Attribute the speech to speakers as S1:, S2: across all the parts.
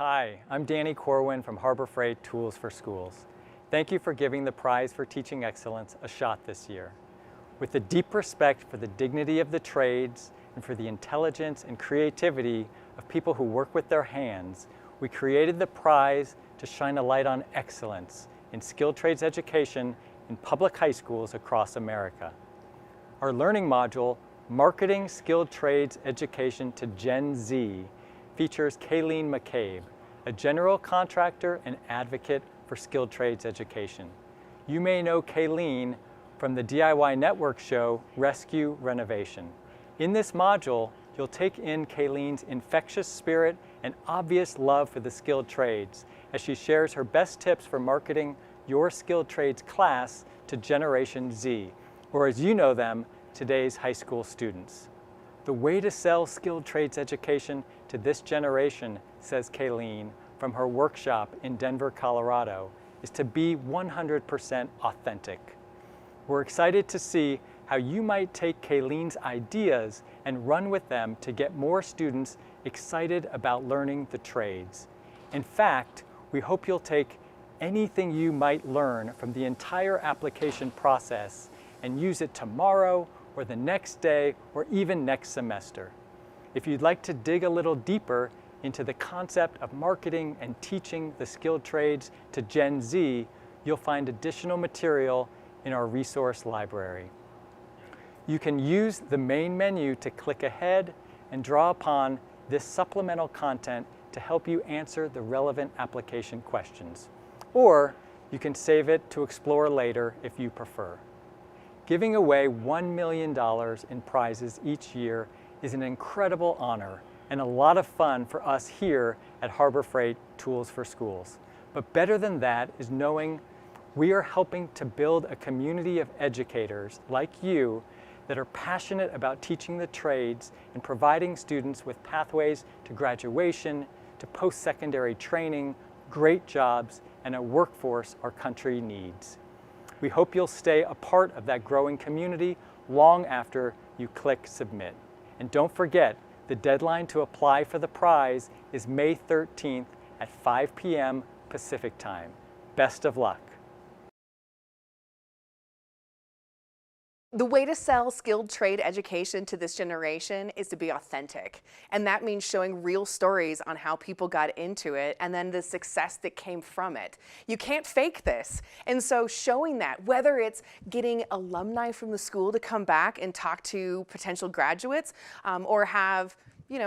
S1: Hi, I'm Danny Corwin from Harbor Freight Tools for Schools. Thank you for giving the Prize for Teaching Excellence a shot this year. With a deep respect for the dignity of the trades and for the intelligence and creativity of people who work with their hands, we created the prize to shine a light on excellence in skilled trades education in public high schools across America. Our learning module, Marketing Skilled Trades Education to Gen Z, features Kayleen McCabe, a general contractor and advocate for skilled trades education. You may know Kayleen from the DIY network show Rescue Renovation. In this module, you'll take in Kayleen's infectious spirit and obvious love for the skilled trades as she shares her best tips for marketing your skilled trades class to Generation Z, or as you know them, today's high school students. The way to sell skilled trades education to this generation, says Kayleen from her workshop in Denver, Colorado, is to be 100% authentic. We're excited to see how you might take Kayleen's ideas and run with them to get more students excited about learning the trades. In fact, we hope you'll take anything you might learn from the entire application process and use it tomorrow or the next day or even next semester. If you'd like to dig a little deeper into the concept of marketing and teaching the skilled trades to Gen Z, you'll find additional material in our resource library. You can use the main menu to click ahead and draw upon this supplemental content to help you answer the relevant application questions. Or you can save it to explore later if you prefer. Giving away $1 million in prizes each year is an incredible honor and a lot of fun for us here at Harbor Freight Tools for Schools. But better than that is knowing we are helping to build a community of educators like you that are passionate about teaching the trades and providing students with pathways to graduation, to post-secondary training, great jobs, and a workforce our country needs. We hope you'll stay a part of that growing community long after you click submit. And don't forget, the deadline to apply for the prize is May 13th at 5 p.m. Pacific Time. Best of luck.
S2: The way to sell skilled trade education to this generation is to be authentic. And that means showing real stories on how people got into it and then the success that came from it. You can't fake this. And so showing that, whether it's getting alumni from the school to come back and talk to potential graduates or have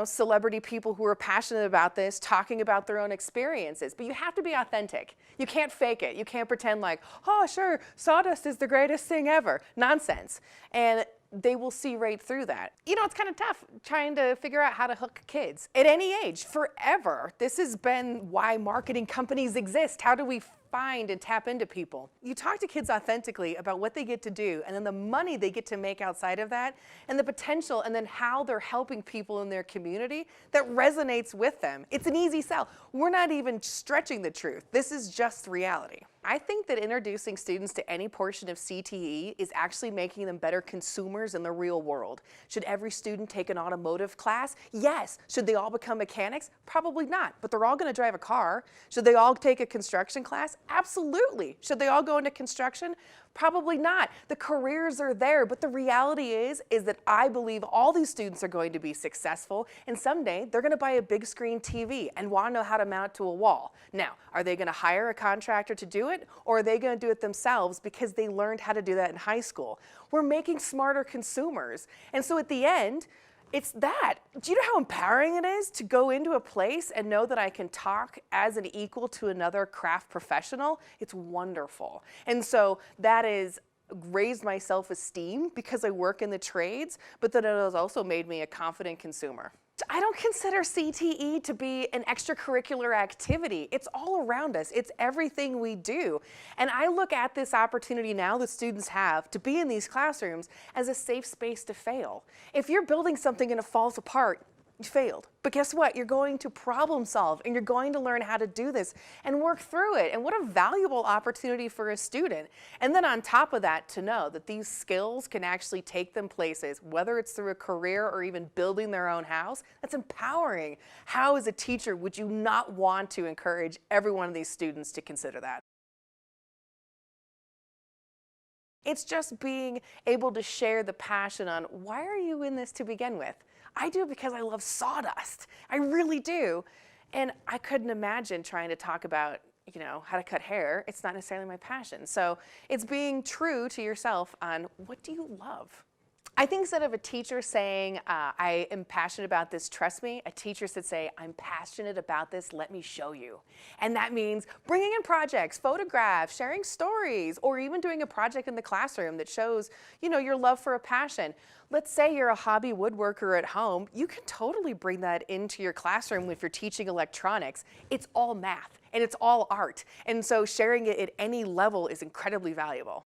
S2: celebrity people who are passionate about this talking about their own experiences. But you have to be authentic. You can't fake it. You can't pretend like, oh, sure, sawdust is the greatest thing ever. Nonsense. And they will see right through that. It's kind of tough trying to figure out how to hook kids at any age, forever. This has been why marketing companies exist. How do we find and tap into people? You talk to kids authentically about what they get to do and then the money they get to make outside of that and the potential and then how they're helping people in their community that resonates with them. It's an easy sell. We're not even stretching the truth. This is just reality. I think that introducing students to any portion of CTE is actually making them better consumers in the real world. Should every student take an automotive class? Yes. Should they all become mechanics? Probably not, but they're all going to drive a car. Should they all take a construction class? Absolutely. Should they all go into construction? Probably not. The careers are there, but the reality is that I believe all these students are going to be successful, and someday they're going to buy a big screen TV and want to know how to mount it to a wall. Now, are they going to hire a contractor to do it, or are they going to do it themselves because they learned how to do that in high school? We're making smarter consumers, and so at the end, it's that. Do you know how empowering it is to go into a place and know that I can talk as an equal to another craft professional? It's wonderful. And so that is raised my self-esteem because I work in the trades, but then it has also made me a confident consumer. I don't consider CTE to be an extracurricular activity. It's all around us. It's everything we do. And I look at this opportunity now that students have to be in these classrooms as a safe space to fail. If you're building something and it falls apart, You failed. But guess what? You're going to problem solve and you're going to learn how to do this and work through it. And what a valuable opportunity for a student. And then on top of that, to know that these skills can actually take them places, whether it's through a career or even building their own house, that's empowering. How, as a teacher, would you not want to encourage every one of these students to consider that? It's just being able to share the passion on, why are you in this to begin with? I do it because I love sawdust. I really do. And I couldn't imagine trying to talk about, how to cut hair. It's not necessarily my passion. So it's being true to yourself on, what do you love? I think instead of a teacher saying, I am passionate about this, trust me, a teacher should say, I'm passionate about this, let me show you. And that means bringing in projects, photographs, sharing stories, or even doing a project in the classroom that shows, your love for a passion. Let's say you're a hobby woodworker at home. You can totally bring that into your classroom if you're teaching electronics. It's all math and it's all art. And so sharing it at any level is incredibly valuable.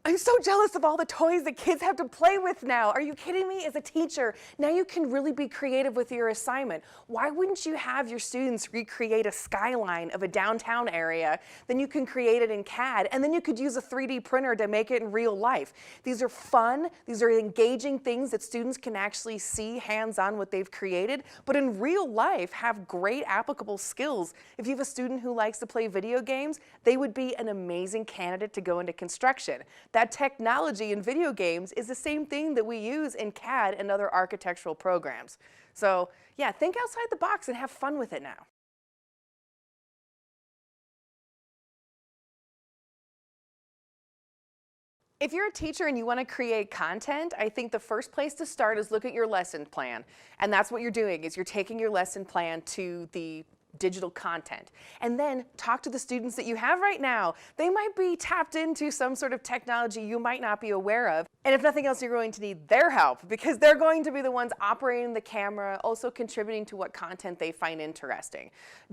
S2: I'm so jealous of all the toys that kids have to play with now. Are you kidding me? As a teacher, now you can really be creative with your assignment. Why wouldn't you have your students recreate a skyline of a downtown area? Then you can create it in CAD, and then you could use a 3D printer to make it in real life. These are fun, these are engaging things that students can actually see hands-on what they've created, but in real life have great applicable skills. If you have a student who likes to play video games, they would be an amazing candidate to go into construction. That technology in video games is the same thing that we use in CAD and other architectural programs. So yeah, think outside the box and have fun with it now. If you're a teacher and you want to create content, I think the first place to start is look at your lesson plan. And that's what you're doing, is you're taking your lesson plan to the digital content. And then talk to the students that you have right now. They might be tapped into some sort of technology you might not be aware of. And if nothing else, you're going to need their help, because they're going to be the ones operating the camera, also contributing to what content they find interesting.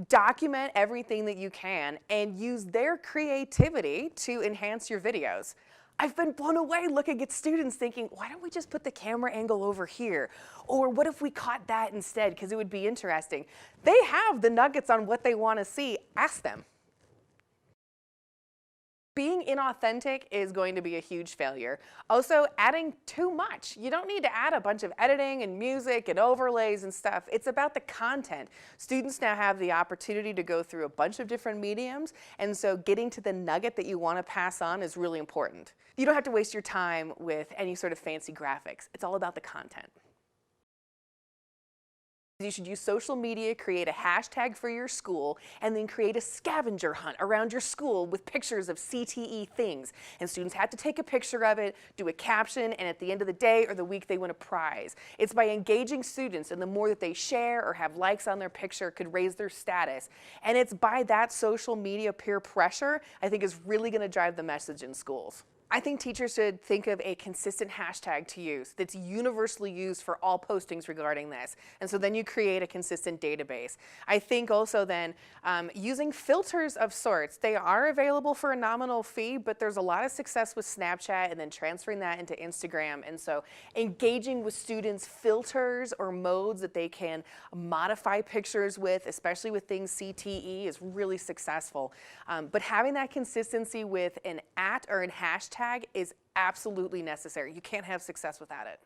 S2: Document everything that you can and use their creativity to enhance your videos. I've been blown away looking at students thinking, why don't we just put the camera angle over here? Or what if we caught that instead, because it would be interesting. They have the nuggets on what they want to see. Ask them. Being inauthentic is going to be a huge failure. Also, adding too much. You don't need to add a bunch of editing and music and overlays and stuff. It's about the content. Students now have the opportunity to go through a bunch of different mediums, and so getting to the nugget that you want to pass on is really important. You don't have to waste your time with any sort of fancy graphics. It's all about the content. You should use social media, create a hashtag for your school, and then create a scavenger hunt around your school with pictures of CTE things. And students have to take a picture of it, do a caption, and at the end of the day or the week they win a prize. It's by engaging students, and the more that they share or have likes on their picture could raise their status. And it's by that social media peer pressure, I think, is really going to drive the message in schools. I think teachers should think of a consistent hashtag to use that's universally used for all postings regarding this. And so then you create a consistent database. I think also then using filters of sorts. They are available for a nominal fee, but there's a lot of success with Snapchat and then transferring that into Instagram. And so engaging with students' filters or modes that they can modify pictures with, especially with things CTE, is really successful. But having that consistency with an @ or an hashtag is absolutely necessary. You can't have success without it.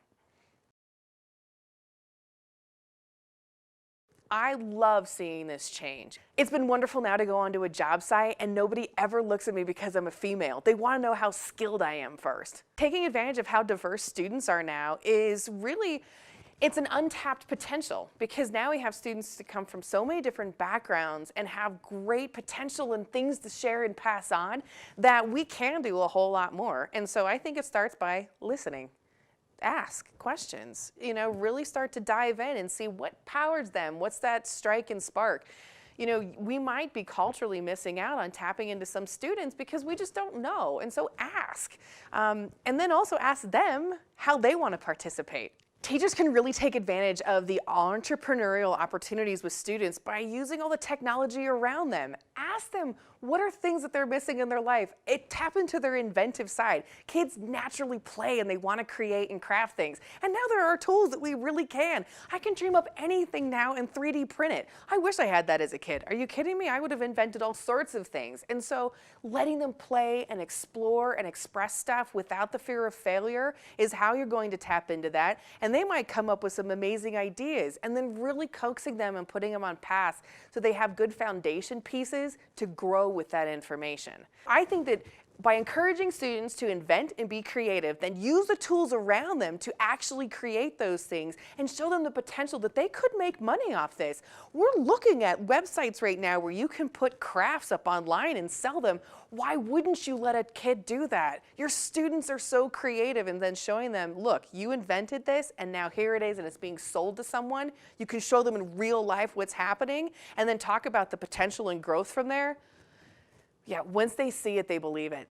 S2: I love seeing this change. It's been wonderful now to go onto a job site and nobody ever looks at me because I'm a female. They want to know how skilled I am first. Taking advantage of how diverse students are now is really, it's an untapped potential, because now we have students that come from so many different backgrounds and have great potential and things to share and pass on that we can do a whole lot more. And so I think it starts by listening. Ask questions, really start to dive in and see what powers them. What's that strike and spark? We might be culturally missing out on tapping into some students because we just don't know. And so ask. And then also ask them how they want to participate. Teachers can really take advantage of the entrepreneurial opportunities with students by using all the technology around them. Ask them what are things that they're missing in their life. Tap into their inventive side. Kids naturally play and they want to create and craft things. And now there are tools that we really can. I can dream up anything now and 3D print it. I wish I had that as a kid. Are you kidding me? I would have invented all sorts of things. And so letting them play and explore and express stuff without the fear of failure is how you're going to tap into that. And they might come up with some amazing ideas, and then really coaxing them and putting them on paths so they have good foundation pieces to grow with that information. I think that by encouraging students to invent and be creative, then use the tools around them to actually create those things and show them the potential that they could make money off this. We're looking at websites right now where you can put crafts up online and sell them. Why wouldn't you let a kid do that? Your students are so creative, and then showing them, look, you invented this and now here it is and it's being sold to someone. You can show them in real life what's happening and then talk about the potential and growth from there. Yeah, once they see it, they believe it.